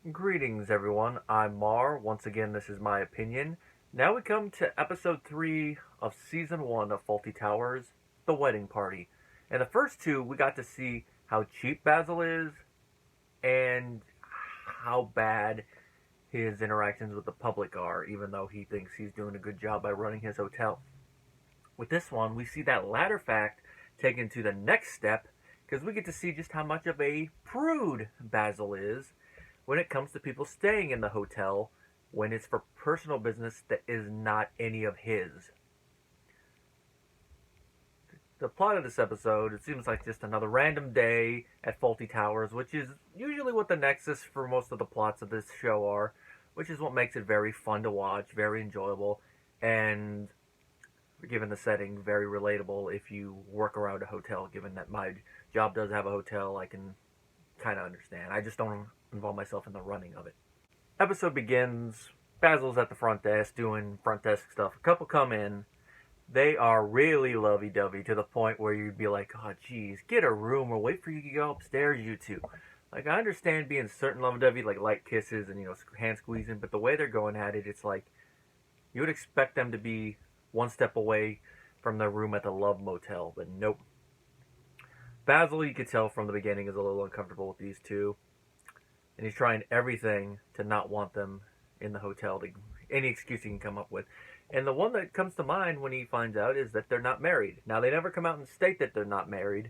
Greetings, everyone. I'm Mar. Once again, this is my opinion. Now we come to episode 3 of season 1 of Fawlty Towers, The Wedding Party. In the first two, we got to see how cheap Basil is and how bad his interactions with the public are, even though he thinks he's doing a good job by running his hotel. With this one, we see that latter fact taken to the next step because we get to see just how much of a prude Basil is when it comes to people staying in the hotel when it's for personal business that is not any of his. The plot of this episode, it seems like just another random day at Fawlty Towers, which is usually what the nexus for most of the plots of this show are, which is what makes it very fun to watch, very enjoyable, and given the setting, very relatable if you work around a hotel, given that my job does have a hotel. I can kind of understand. I just don't involve myself in the running of it. Episode begins. Basil's at the front desk doing front desk stuff. A couple come in. They are really lovey-dovey to the point where you'd be like, oh, geez, get a room or wait for you to go upstairs, you two. Like, I understand being certain lovey-dovey, like light kisses and, hand squeezing, but the way they're going at it, it's like you would expect them to be one step away from their room at the Love Motel, but nope. Basil, you could tell from the beginning, is a little uncomfortable with these two, and he's trying everything to not want them in the hotel, any excuse he can come up with. And the one that comes to mind when he finds out is that they're not married. Now, they never come out and state that they're not married.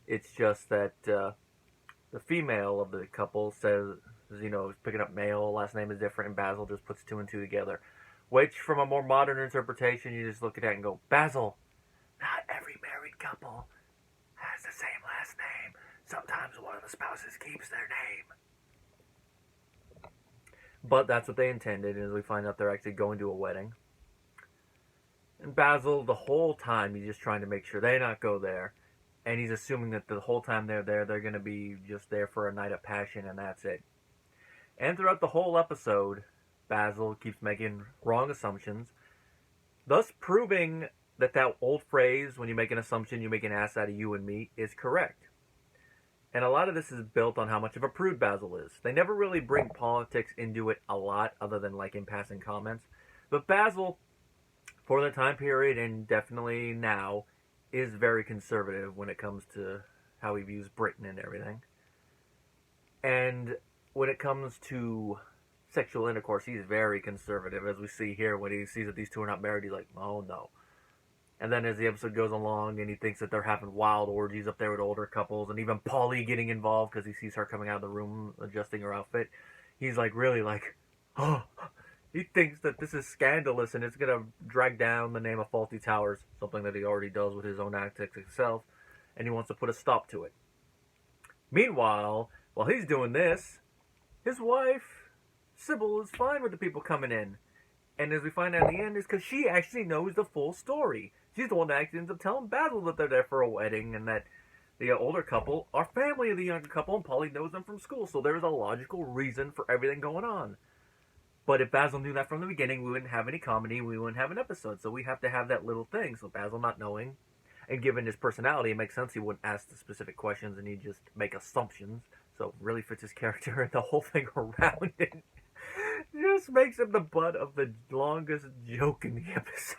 It's just that the female of the couple says, picking up mail, last name is different, and Basil just puts two and two together. Which, from a more modern interpretation, you just look at that and go, Basil, not every married couple has the same last name. Sometimes one of the spouses keeps their name. But that's what they intended, and as we find out, they're actually going to a wedding. And Basil, the whole time, he's just trying to make sure they not go there. And he's assuming that the whole time they're there, they're going to be just there for a night of passion, and that's it. And throughout the whole episode, Basil keeps making wrong assumptions, thus proving that old phrase, when you make an assumption, you make an ass out of you and me, is correct. And a lot of this is built on how much of a prude Basil is. They never really bring politics into it a lot, other than like in passing comments. But Basil, for the time period, and definitely now, is very conservative when it comes to how he views Britain and everything. And when it comes to sexual intercourse, he's very conservative, as we see here. When he sees that these two are not married, he's like, oh no. And then as the episode goes along and he thinks that they're having wild orgies up there with older couples, and even Polly getting involved because he sees her coming out of the room adjusting her outfit, he's like really like, oh, he thinks that this is scandalous and it's going to drag down the name of Fawlty Towers, something that he already does with his own antics himself, and he wants to put a stop to it. Meanwhile, while he's doing this, his wife, Sybil, is fine with the people coming in. And as we find out in the end, is because she actually knows the full story. She's the one that actually ends up telling Basil that they're there for a wedding and that the older couple are family of the younger couple, and Polly knows them from school. So there's a logical reason for everything going on. But if Basil knew that from the beginning, we wouldn't have any comedy, we wouldn't have an episode. So we have to have that little thing. So Basil not knowing, and given his personality, it makes sense he wouldn't ask the specific questions and he'd just make assumptions. So it really fits his character, and the whole thing around it just makes him the butt of the longest joke in the episode.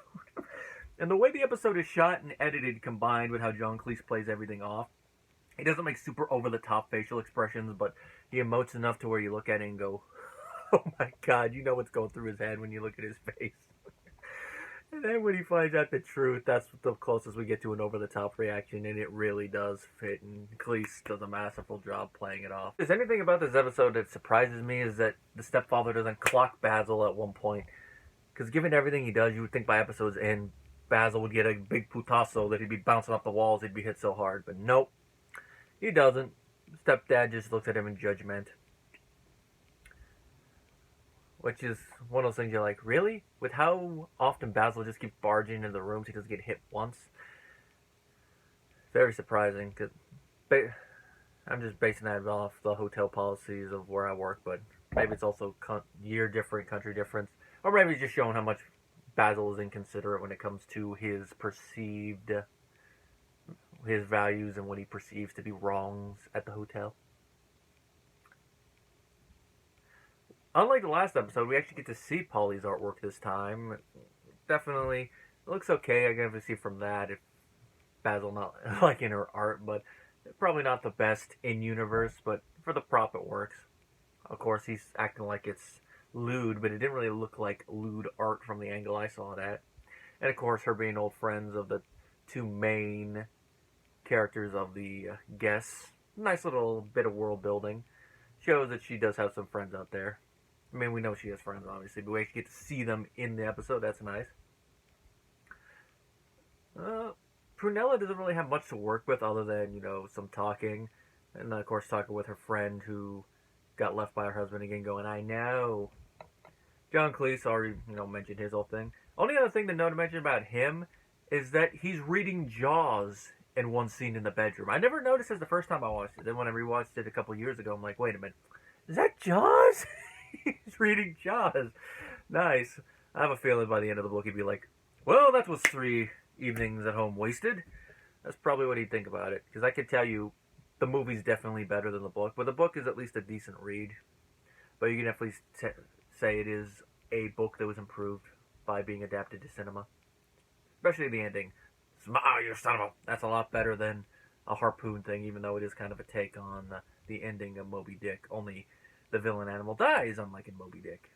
And the way the episode is shot and edited, combined with how John Cleese plays everything off, he doesn't make super over-the-top facial expressions, but he emotes enough to where you look at it and go, oh my god, you know what's going through his head when you look at his face. And then when he finds out the truth, that's the closest we get to an over-the-top reaction, and it really does fit, and Cleese does a masterful job playing it off. If there's anything about this episode that surprises me is that the stepfather doesn't clock Basil at one point. Because given everything he does, you would think by episode's end, Basil would get a big putazo that he'd be bouncing off the walls, he'd be hit so hard. But nope, he doesn't. Stepdad just looks at him in judgment. Which is one of those things you're like, really? With how often Basil just keeps barging into the rooms, he doesn't get hit once? Very surprising, because I'm just basing that off the hotel policies of where I work, but maybe it's also year different, country difference. Or maybe it's just showing how much Basil is inconsiderate when it comes to his values and what he perceives to be wrongs at the hotel. Unlike the last episode, we actually get to see Polly's artwork this time. Definitely, it looks okay. I can definitely see from that if Basil not liking her art, but probably not the best in universe. But for the prop, it works. Of course, he's acting like it's lewd, but it didn't really look like lewd art from the angle I saw it at. And of course, her being old friends of the two main characters of the guests. Nice little bit of world building. Shows that she does have some friends out there. I mean, we know she has friends, obviously, but we actually get to see them in the episode. That's nice. Prunella doesn't really have much to work with other than, some talking. And, of course, talking with her friend who got left by her husband again going, I know. John Cleese already, mentioned his whole thing. Only other thing to note to mention about him is that he's reading Jaws in one scene in the bedroom. I never noticed this the first time I watched it. Then when I rewatched it a couple years ago, I'm like, wait a minute. Is that Jaws? He's reading Jaws. Nice. I have a feeling by the end of the book he'd be like, well, that was 3 evenings at home wasted. That's probably what he'd think about it. Because I can tell you, the movie's definitely better than the book. But the book is at least a decent read. But you can definitely say it is a book that was improved by being adapted to cinema. Especially the ending. Smile, you son of a... That's a lot better than a harpoon thing, even though it is kind of a take on the ending of Moby Dick. Only the villain animal dies, unlike in Moby Dick.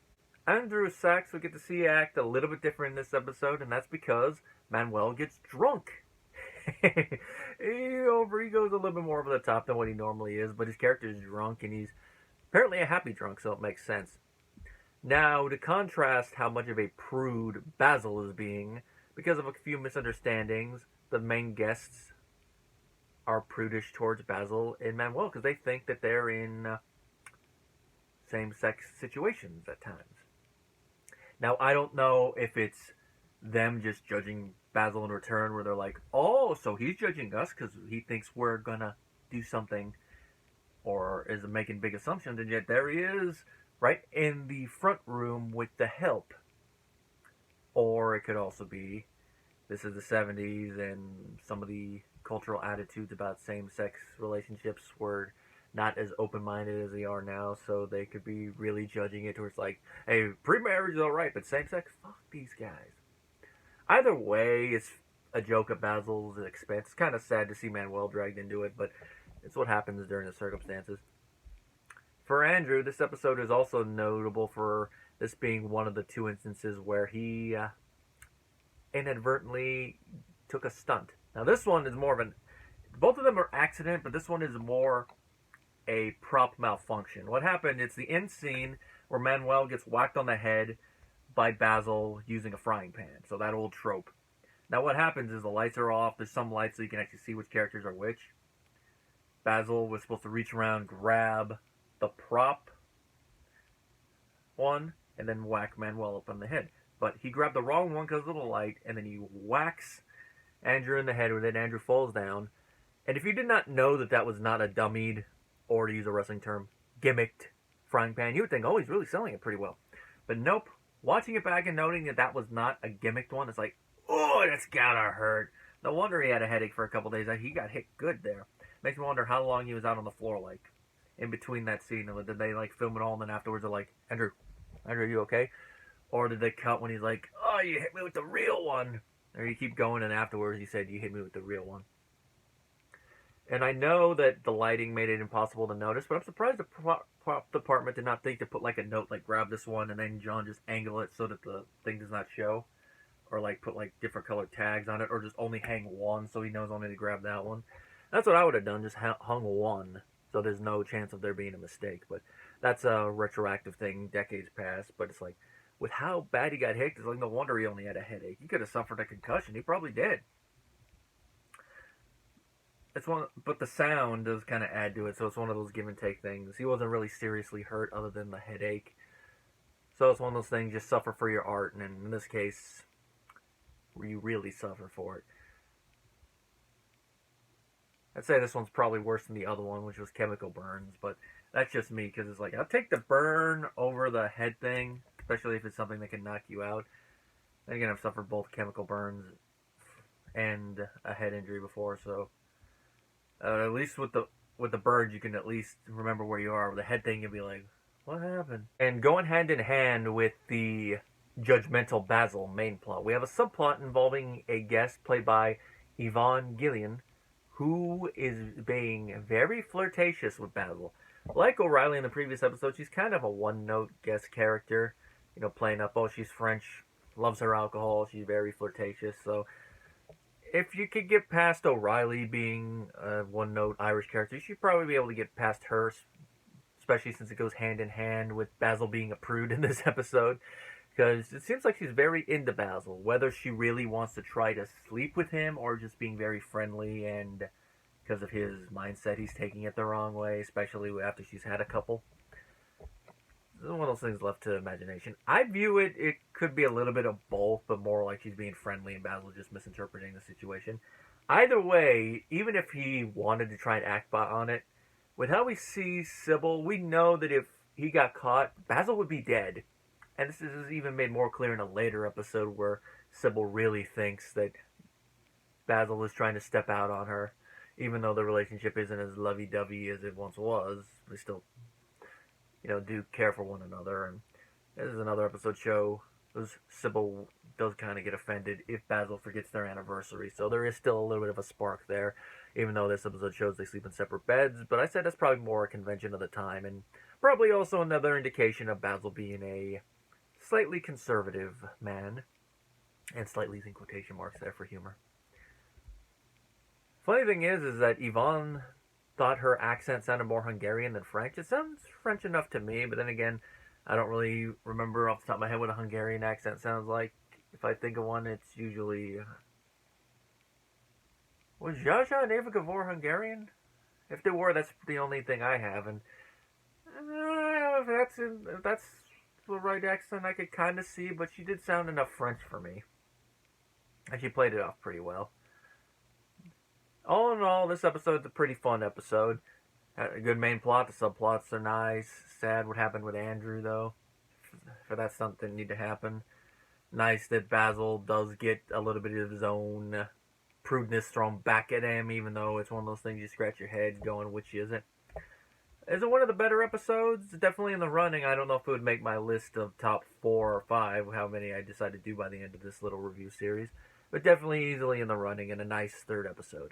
Andrew Sachs, we get to see act a little bit different in this episode, and that's because Manuel gets drunk. He goes a little bit more over the top than what he normally is, but his character is drunk, and he's apparently a happy drunk, so it makes sense. Now, to contrast how much of a prude Basil is being, because of a few misunderstandings, the main guests are prudish towards Basil and Manuel, because they think that they're in same-sex situations at times. Now, I don't know if it's them just judging Basil in return, where they're like, oh, so he's judging us because he thinks we're gonna do something, or is making big assumptions, and yet there he is, right in the front room with the help. Or it could also be, this is the 70s, and some of the cultural attitudes about same-sex relationships were not as open-minded as they are now, so they could be really judging it towards like, hey, pre-marriage is alright, but same-sex, fuck these guys. Either way, it's a joke at Basil's expense. It's kind of sad to see Manuel dragged into it, but it's what happens during the circumstances. For Andrew, this episode is also notable for this being one of the 2 instances where he inadvertently took a stunt. Now this one is more of an... Both of them are accident, but this one is more a prop malfunction. What happened, it's the end scene where Manuel gets whacked on the head by Basil using a frying pan. So that old trope. Now what happens is the lights are off. There's some lights so you can actually see which characters are which. Basil was supposed to reach around, grab the prop one, and then whack Manuel up on the head. But he grabbed the wrong one because of the light, and then he whacks Andrew in the head, and then Andrew falls down. And if you did not know that that was not a dummied, or to use a wrestling term, gimmicked frying pan, you would think, oh, he's really selling it pretty well. But nope. Watching it back and noting that that was not a gimmicked one, it's like, oh, that's gotta hurt. No wonder he had a headache for a couple days. He got hit good there. Makes me wonder how long he was out on the floor, like, in between that scene. Did they, like, film it all, and then afterwards they're like, Andrew, are you okay? Or did they cut when he's like, oh, you hit me with the real one? Or you keep going, and afterwards he said, you hit me with the real one. And I know that the lighting made it impossible to notice, but I'm surprised the prop department did not think to put like a note, like grab this one, and then John just angle it so that the thing does not show. Or like put like different colored tags on it, or just only hang one so he knows only to grab that one. That's what I would have done, just hung one, so there's no chance of there being a mistake. But that's a retroactive thing, decades past, but it's like, with how bad he got hit, it's like no wonder he only had a headache. He could have suffered a concussion, he probably did. But the sound does kind of add to it, so it's one of those give and take things. He wasn't really seriously hurt other than the headache. So it's one of those things, just suffer for your art, and in this case, you really suffer for it. I'd say this one's probably worse than the other one, which was chemical burns, but that's just me, because it's like, I'll take the burn over the head thing, especially if it's something that can knock you out. Then again, I've suffered both chemical burns and a head injury before, so... at least with the bird, you can at least remember where you are. With the head thing, you'll be like, What happened? And going hand in hand with the judgmental Basil main plot, we have a subplot involving a guest played by Yvonne Gillian, who is being very flirtatious with Basil. Like O'Reilly in the previous episode, she's kind of a one-note guest character, playing up, oh, she's French, loves her alcohol, she's very flirtatious. So if you could get past O'Reilly being a one-note Irish character, you should probably be able to get past her, especially since it goes hand in hand with Basil being a prude in this episode. Because it seems like she's very into Basil, whether she really wants to try to sleep with him or just being very friendly, and because of his mindset, he's taking it the wrong way, especially after she's had a couple. It's one of those things left to imagination. I view it could be a little bit of both, but more like she's being friendly and Basil just misinterpreting the situation. Either way, even if he wanted to try and act on it, with how we see Sybil, we know that if he got caught, Basil would be dead. And this is even made more clear in a later episode where Sybil really thinks that Basil is trying to step out on her. Even though the relationship isn't as lovey-dovey as it once was, they still, do care for one another. And this is another episode Sybil does kind of get offended if Basil forgets their anniversary. So there is still a little bit of a spark there, even though this episode shows they sleep in separate beds. But I said that's probably more a convention of the time, and probably also another indication of Basil being a slightly conservative man, and slightly using quotation marks there for humor. Funny thing is that Yvonne thought her accent sounded more Hungarian than French. It sounds French enough to me, but then again, I don't really remember off the top of my head what a Hungarian accent sounds like. If I think of one, it's usually... Was Jaja and Eva Gavor Hungarian? If they were, that's the only thing I have, and if that's the right accent, I could kind of see, but she did sound enough French for me. And she played it off pretty well. All in all, this episode's a pretty fun episode. Had a good main plot, the subplots are nice. Sad what happened with Andrew, though. For that something need to happen. Nice that Basil does get a little bit of his own prudeness thrown back at him, even though it's one of those things you scratch your head going, which is it? Is it one of the better episodes? Definitely in the running. I don't know if it would make my list of top 4 or 5, how many I decide to do by the end of this little review series. But definitely easily in the running, and a nice third episode.